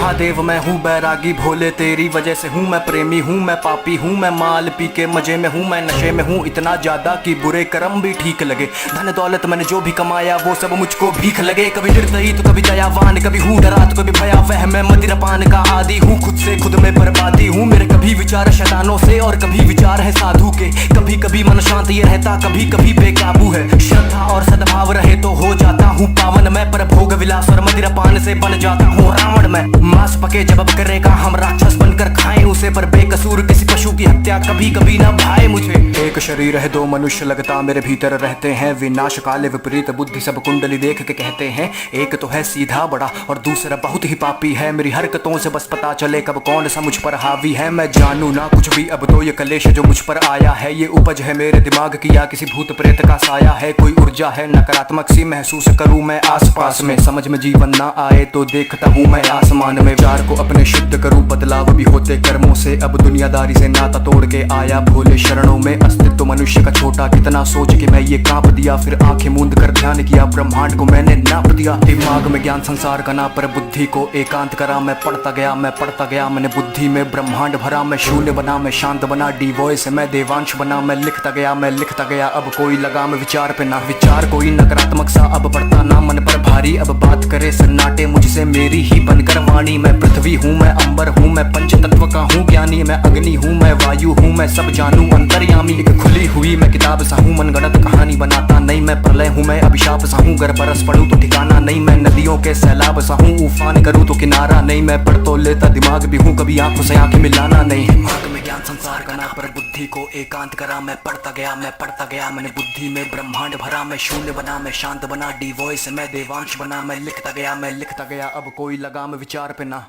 महादेव मैं हूँ बैरागी भोले तेरी वजह से हूँ मैं प्रेमी हूँ मैं पापी हूँ मैं माल पी के मजे में हूँ मैं नशे में हूँ इतना ज्यादा कि बुरे कर्म भी ठीक लगे। धन दौलत मैंने जो भी कमाया वो सब मुझको भीख लगे। कभी निर्दयी तो कभी दयावान कभी हूँ डरा तो कभी भयावह मैं मदिरापान का आदि हूँ खुद से खुद में बर्बादी हूँ। मेरे कभी विचार शैतानों से और कभी विचार है साधु के। कभी कभी मन शांत ये रहता कभी कभी बेकाबू है। श्रद्धा और सद्भाव रहे तो हो जाता हूँ पावन मैं पर भोग विलास और मदिरापान से बन जाता हूँ रावण मैं। मांस पके जब करेगा हम राक्षस बनकर खाएं उसे पर बेकसूर किसी पशु की हत्या कभी कभी ना भाए मुझे। एक शरीर है दो मनुष्य लगता मेरे भीतर रहते हैं विनाश काले विपरीत बुद्धि सब कुंडली देख के कहते हैं। एक तो है सीधा बड़ा और दूसरा बहुत ही पापी है। मेरी हरकतों से बस पता चले कब कौन सा मुझ पर हावी है। मैं जानू ना कुछ भी अब तो ये कलेश जो मुझ पर आया है ये उपज है मेरे दिमाग की या किसी भूत प्रेत का साया है। कोई ऊर्जा है नकारात्मक सी महसूस करूं मैं आसपास में। समझ में जीवन ना आए तो देखता हूँ मैं आसमान में। विचार को अपने शुद्ध करूं बदलाव भी होते कर्मों से। अब दुनियादारी से नाता तोड़ के आया भोले शरणों में। अस्तित्व मनुष्य का छोटा कितना सोच के मैं ये कांप दिया। फिर आंखें मूंद कर ध्यान किया ब्रह्मांड को मैंने नाप दिया। दिमाग में ज्ञान संसार का ना पर बुद्धि को एकांत करा। मैं पढ़ता गया मैंने बुद्धि में ब्रह्मांड भरा। मैं शून्य बना मैं शांत बना डी वॉइस मैं देवांश बना। मैं लिखता गया अब कोई लगाम विचार पे ना। विचार कोई नकारात्मक सा अब पड़ता ना मन पर भारी। अब बात करे सन्नाटे मुझसे मेरी ही बनकर वाणी। मैं पृथ्वी हूँ मैं अंबर हूँ मैं पंच तत्व का हूँ ज्ञानी। मैं अग्नि हूँ मैं वायु हूँ मैं सब जानू अंतर्यामी। एक खुली हुई मैं किताब सा हूँ मनगढ़ंत कहानी बनाता नहीं। मैं प्रलय हूँ मैं अभिशाप सा हूँ गर बरस पड़ूं तो ठिकाना नहीं। मैं नदियों के सैलाब सा हूँ उफान करूँ तो किनारा नहीं। मैं पढ़ तो लेता दिमाग भी हूँ कभी आंखों से आंखें मिलाना नहीं। दिमाग में ज्ञान संसार का ना पर बुद्धि को एकांत करा। मैं पढ़ता गया मैंने बुद्धि में ब्रह्मांड भरा। मैं शून्य बना मैं शांत बना डी वॉइस मैं देवांश बना। मैं लिखता गया अब कोई लगाम विचार पे ना।